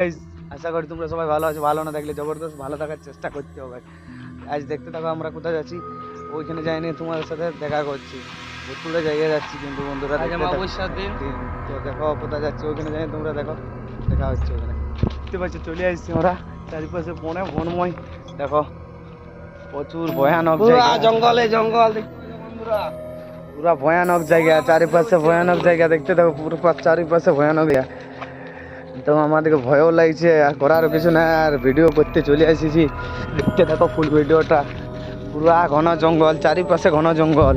Guys, আশা করি তোমরা সবাই ভালো আছো। ভালো না থাকলে জবরদস্ত ভালো থাকার চেষ্টা করতে হবে। আজ দেখতে থাকো আমরা কোথায় যাচ্ছি। ওইখানে যাইনি, তোমাদের সাথে দেখা করছি। ভুতুড়ে জায়গায় যাচ্ছি কিন্তু বন্ধুরা আজ দেখতে থাকো। অমাবস্যার দিন। তো দেখো কোথায় যাচ্ছি, ওইখানে যাই তোমরা দেখো। দেখা হচ্ছে ওখানে। দেখতে পাচ্ছ চলে আসছি আমরা। চারিপাশে বনময় দেখো, প্রচুর ভয়ানক জায়গা। জঙ্গলে জঙ্গল দেখতে পাচ্ছ বন্ধুরা। পুরা ভয়ানক জায়গা, চারিপাশে ভয়ানক জায়গা দেখতে থাকো। পুরো চারিপাশে ভয়ানক জায়গা, তো আমাদেরকে ভয়ও লাগছে আর করার কিছু না, আর ভিডিও করতে চলে এসেছি। দেখতে থাকো ফুল ভিডিওটা। পুরা ঘন জঙ্গল, চারিপাশে ঘন জঙ্গল,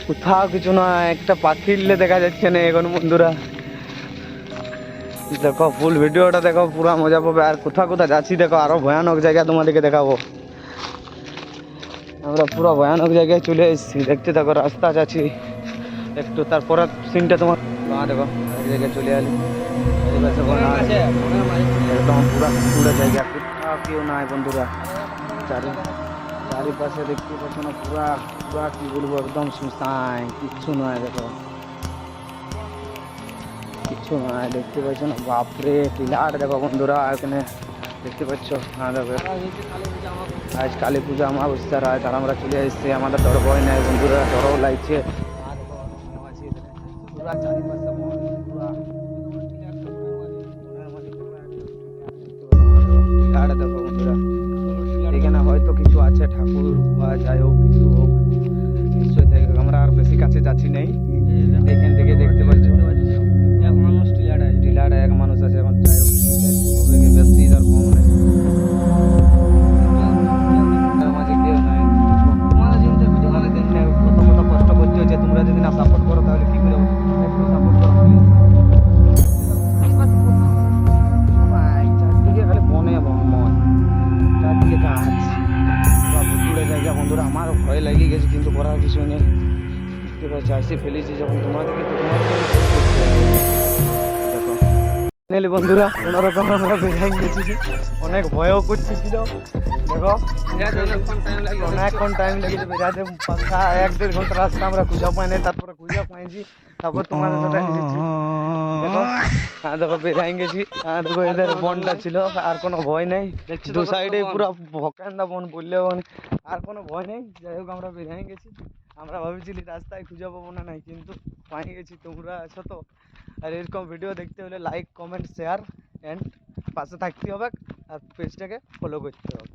কোথাও কিছু না, একটা পাখিরলে দেখা যাচ্ছে না এখন বন্ধুরা। দেখো ফুল ভিডিওটা দেখো, পুরা মজা পাবে। আর কোথা কোথা যাচ্ছি দেখো, আরো ভয়ানক জায়গা তোমাদেরকে দেখাবো। আমরা পুরো ভয়ানক জায়গায় চলে এসেছি, দেখতে থাকো। রাস্তা যাচ্ছি একটু, তারপরে সিনটা তোমার দেখো এক জায়গায় চলে এলি। একদম পুরা পুরো জায়গা, কোথাও কেউ নাই বন্ধুরা। চারিপাশে দেখতে পাচ্ছ না, পুরা পুরা কি বলবো, একদম শুনশান, কিচ্ছু নয়। দেখো কিচ্ছু নয়, দেখতে পাচ্ছ না। বাপরে টিলার দেখো বন্ধুরা, এখানে দেখতে পাচ্ছ। হ্যাঁ দেখো, আজ কালী পূজা অমাবস্যা রাত, আর আমরা চলে এসেছি। আমাদের ডর ভয় নেই বন্ধুরা, ডরও লাগছে। পুরা চারিপাশে পুরা দেখো বন্ধুরা, এখানে হয়তো কিছু আছে, ঠাকুর বা যাই হোক কিছু হোক নিশ্চয়ই থাকে। আমরা আর বেশি কাছে যাচ্ছি নেই, এখান থেকে দেখতে পাচ্ছি এক মানুষ টিলাটা এক মানুষ আছে। এখন যাই হোক 3-4 ফুট হবে কি বেশি, তার কম নেই। তার মাঝে কেউ নাই। তোমাদের চিন্তা ভিডিও আমাদের দিনে কত কত কষ্ট করতে হচ্ছে, তোমরা যদি না সাপোর্ট করো তাহলে কি করে হবে? একটু সাপোর্ট করো প্লিজ। চারদিকে খালি বনে বনময়, চারদিকে গাছ, বা ভুতুড়ে জায়গা বন্ধুরা। আমার ভয় লেগে গেছে কিন্তু করার কিছু নেই। দেখতে পাচ্ছি আসি ফেলেছি যখন তোমাদেরকে, তো তোমাদেরকে দেখো ফাইনালি বন্ধুরা কোনোরকম আমরা বেরিয়ে গেছি। অনেক ভয়ও করতেছিল দেখো, অনেকক্ষণ টাইম লেগেছে বেরাতে। 1-1.5 ঘন্টা রাস্তা আমরা খুঁজে পাই নাই, তারপরে খুঁজে পাইছি, তারপর তোমাদের সাথে এসেছি। দেখো হ্যাঁ দেখো বেরিয়ে গেছি। হ্যাঁ দেখো এদের বনটা ছিল, আর কোনো ভয় নেই। দু সাইডে পুরো ভকান্ডা বন বললেও আর কোনো ভয় নেই। যাই হোক আমরা বেরিয়ে গেছি। আমরা ভাবছিলি রাস্তায় খুঁজে পাবো না নাই, কিন্তু পাই গেছি। তোমরা আছো তো, আর এরকম ভিডিও দেখতে হলে লাইক কমেন্ট শেয়ার অ্যান্ড পাশে থাকতে হবে, আর পেজটাকে ফলো করতে হবে।